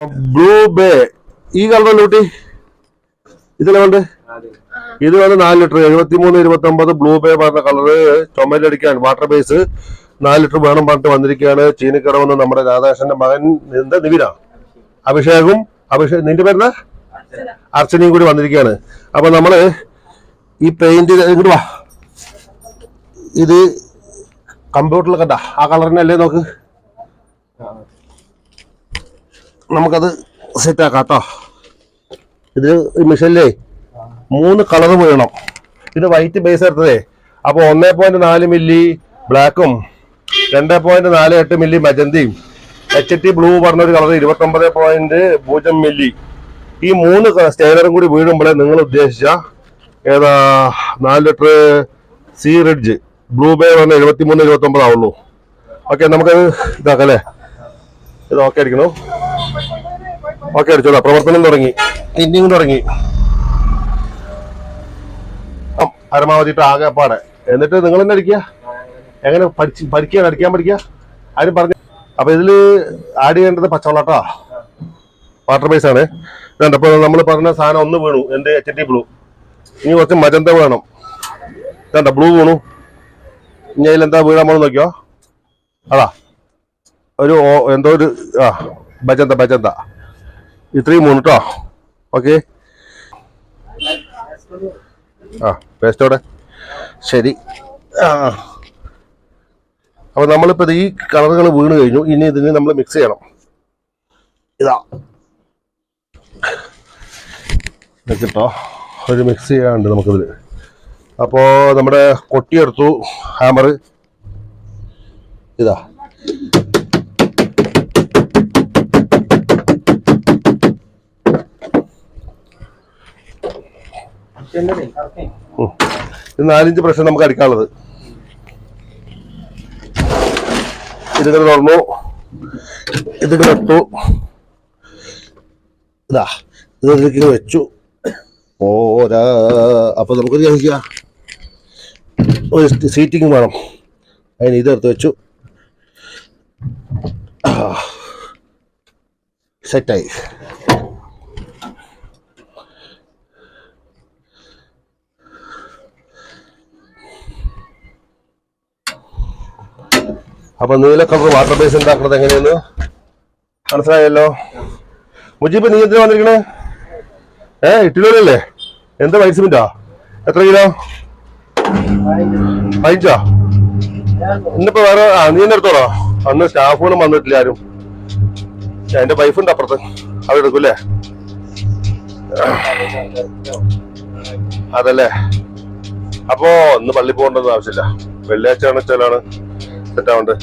Blue bay ഈ കളറല്ലേ കുട്ടി? ഇതിലെ കൊണ്ട് ഇത് വന്ന് 4 ലിറ്റർ 73-29 ബ്ലൂ ബേ പറഞ്ഞ കളറ് ചുമലടിക്കാൻ വാട്ടർ ബേസ് 4 ലിറ്റർ വേണം പറഞ്ഞിട്ട് വന്നിരിക്കുകയാണ്. ചീനിക്കടവെന്ന് നമ്മുടെ രാധാകൃഷ്ണന്റെ മകൻ എന്താ നിവിന അഭിഷേകും നിന്റെ പേരെന്താ അർച്ചനയും കൂടി വന്നിരിക്കുകയാണ്. അപ്പൊ നമ്മള് ഈ പെയിന്റ് ഇങ്ങോട്ട് വാ, ഇത് കമ്പ്യൂട്ടറിൽ കണ്ട ആ കളറിനല്ലേ നോക്ക്, നമുക്കത് സെറ്റ് ആക്കാം കേട്ടോ. ഇത് മിഷനിലേ 3 കളർ വീഴണം. ഇത് വൈറ്റ് ബേസ് എടുത്തതേ. അപ്പോൾ 1.4 മില്ലി ബ്ലാക്കും 2.48 മില്ലി മജന്തയും HT ബ്ലൂ പറഞ്ഞൊരു കളർ 29.0 മില്ലി ഈ 3 സ്റ്റൈലറും കൂടി വീഴുമ്പോഴേ നിങ്ങൾ ഉദ്ദേശിച്ച ഏതാ 4 ലിറ്റർ സീ റിഡ്ജ് ബ്ലൂ ബേ പറഞ്ഞ 73-29 ആവുള്ളൂ. ഓക്കെ, നമുക്കത് ഇതാക്കാം അല്ലേ? ഇത് ഓക്കെ അടിക്കണോ? ഓക്കെ അടിച്ചോളാം. പ്രവർത്തനം തുടങ്ങി, ഇന്നിങ് തുടങ്ങി പരമാവധിയിട്ട് ആകെ പാടെ. എന്നിട്ട് നിങ്ങൾ തന്നെ അടിക്കുക. എങ്ങനെ പഠിക്കാൻ പഠിക്കുക ആരും പറഞ്ഞു. അപ്പൊ ഇതില് ആഡ് ചെയ്യേണ്ടത് പച്ചവെള്ളം കേട്ടോ, വാട്ടർ ബേസ് ആണ്. അപ്പൊ നമ്മൾ പറഞ്ഞ സാധനം ഒന്ന് വീണു, എന്റെ HT ബ്ലൂ. ഇനി കുറച്ച് മജന്ത വേണം. ഇതണ്ട ബ്ലൂ വീണു. ഇനി അതിലെന്താ വീഴാൻ പോണെന്ന് നോക്കിയോ. അതാ ഒരു എന്തോ ഒരു ബജന്ത ഇത്രയും വീണു കേട്ടോ. ഓക്കെ, പേസ്റ്റോടെ ശരി. അപ്പൊ നമ്മളിപ്പോ ഈ കളറുകൾ വീണ് കഴിഞ്ഞു. ഇനി ഇതിന് നമ്മൾ മിക്സ് ചെയ്യണം. ഇതാ കേട്ടോ, ഒരു മിക്സ് ചെയ്യാനുണ്ട് നമുക്കിതിൽ. അപ്പോ നമ്മുടെ കൊട്ടിയെടുത്തു, ഹാമർ ഇതാ. ഇത് 4-5 പ്രശ്നം നമുക്ക് അടിക്കാനുള്ളത്. ഇതിങ്ങനെ തുറന്നു, ഇതിങ്ങനെ ഇട്ടു, ഇതാ ഇതിലേക്ക് വെച്ചു. ഓരാ അപ്പൊ നമുക്കൊരു കഴിക്കാം, ഒരു സീറ്റിംഗ് വേണം. അതിന് ഇതെടുത്ത് വെച്ചു, സെറ്റായി. അപ്പൊ നീല കളർ വാട്ടർ ബേസ് ഉണ്ടാക്കുന്നത് എങ്ങനെയെന്ന് മനസ്സിലായല്ലോ. മുജീബ്, നീ എന്തിനാ വന്നിരിക്കണേ? 8 കിലോല്ലേ? എന്താ വൈറ്റ് സിമെന്റാ? എത്ര കിലോ? 15. ഇന്നിപ്പോ വേറെ നീ തന്നെ എടുത്തോളോ. അന്ന് സ്റ്റാഫുകളും വന്നിട്ടില്ല ആരും. എന്റെ വൈഫുണ്ട് അപ്പുറത്ത്, അവരെടുക്കൂല്ലേ? അതല്ലേ. അപ്പോ ഇന്ന് പള്ളി പോകേണ്ടത് ആവശ്യമില്ല, വെള്ളിയാഴ്ച വെച്ചാലാണ് സെറ്റാവുണ്ട്.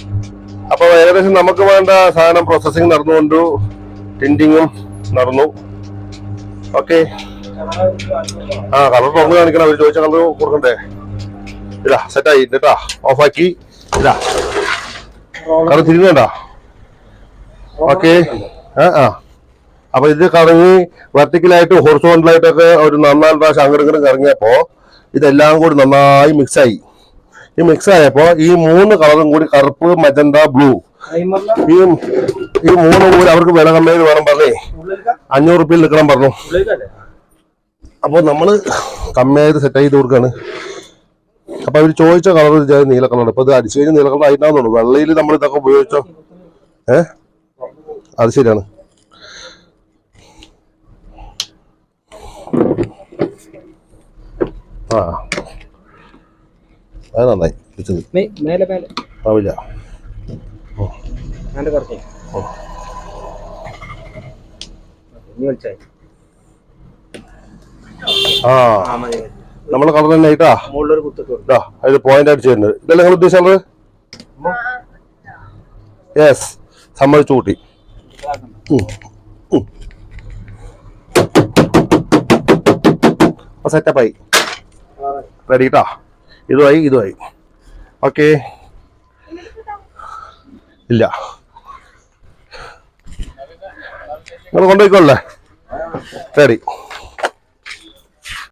അപ്പൊ ഏകദേശം നമുക്ക് വേണ്ട സാധനം പ്രോസസ്സിങ് നടന്നുകൊണ്ട് ടിൻറ്റിങ്ങും നടന്നു. ഓക്കെ, കളർ തുറന്ന് കാണിക്കണം. അവർ ചോദിച്ച കളർ കൊടുക്കണ്ടേ? ഇതാ സെറ്റായി കേട്ടാ. ഓഫാക്കി ഇതാ കളർ തിരിഞ്ഞണ്ട. ഓക്കെ, അപ്പൊ ഇത് കറങ്ങി വെർട്ടിക്കലായിട്ട് ഹൊറിസോണ്ടലായിട്ടൊക്കെ ഒരു 4 പ്രാവശ്യം അങ്ങോട്ടും കറങ്ങിയപ്പോ ഇതെല്ലാം കൂടി നന്നായി മിക്സായി. ഈ മിക്സ് ആയപ്പോ ഈ 3 കളറും കൂടി, കറുപ്പ്, മജന്ത, ബ്ലൂ, ഈ 3 കൂടി അവർക്ക് വില കമ്മിയിൽ വേണം പറഞ്ഞേ. 500 റുപ്യയിൽ നിൽക്കണം പറഞ്ഞു. അപ്പൊ നമ്മള് കമ്മിയായത് സെറ്റ് ചെയ്ത് കൊടുക്കാണ്. അപ്പൊ അവര് ചോദിച്ച കളർ നീല കളർ. ഇപ്പൊ ഇത് അടിച്ചു കഴിഞ്ഞ് നീല കളർ ആയിട്ടാന്ന്. വെള്ളയിൽ നമ്മൾ ഇതൊക്കെ ഉപയോഗിച്ചോ. അത് ശരിയാണ്. അത് നന്നായി വെച്ചത്. ആവില്ല. നമ്മളെ കളർ തന്നെ ആയിട്ടാ. അതിൽ പോയിന്റ് അടിച്ചു തരുന്നത് ഇതല്ലേ നിങ്ങൾ ഉദ്ദേശിച്ചത്? യെസ്, സമ്മതിച്ചു കൂട്ടി. സെറ്റപ്പായി, റെഡി കേട്ടാ. ഇതുമായി. ഓക്കെ, ഇല്ല നിങ്ങൾ കൊണ്ടുപോയിക്കോളേ. റെഡി.